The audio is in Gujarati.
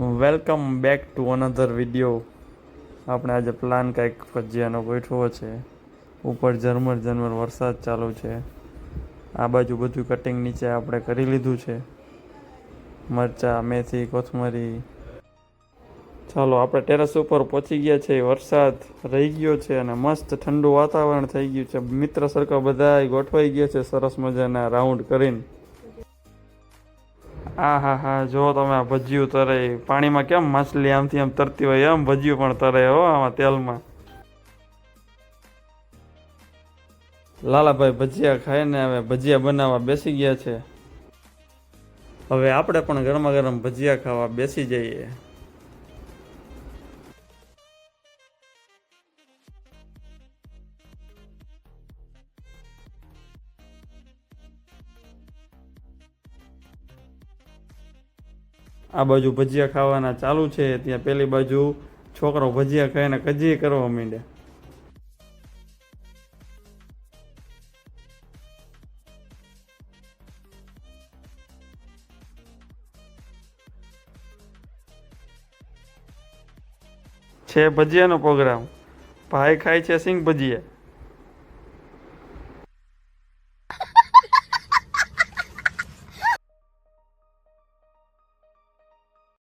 Welcome back to another video. આપણે આજે પ્લાન કંઈક ભજીયાનો ગોઠવો છે. ઉપર ઝરમર ઝરમર વરસાદ ચાલુ છે. આ બાજુ બધું કટિંગ નીચે આપણે કરી લીધું છે. મરચાં, મેથી, કોથમરી. ચાલો આપણે ટેરેસ ઉપર પહોંચી ગયા છે. વરસાદ રહી ગયો છે અને મસ્ત ઠંડુ વાતાવરણ થઈ ગયું છે. મિત્ર સર્કલ બધા ગોઠવાઈ ગયા છે સરસ મજાના રાઉન્ડ કરીને. હા હા, જો તમે આ ભજીયું તરે પાણીમાં, કેમ માછલી આમથી આમ તરતી હોય એમ ભજીયું પણ તરે હો આમાં તેલમાં. લાલાભાઈ ભજીયા ખાઈને હવે ભજીયા બનાવવા બેસી ગયા છે. હવે આપણે પણ ગરમા ગરમ ભજીયા ખાવા બેસી જઈએ. આ બાજુ ભજીયા ખાવાના ચાલુ છે, ત્યાં પેલી બાજુ છોકરો ભજીયા ખાઈને કજી કરવા માંડ્યા. છે ભજીયાનો પ્રોગ્રામ. ભાઈ ખાય છે સિંગ ભજીયા.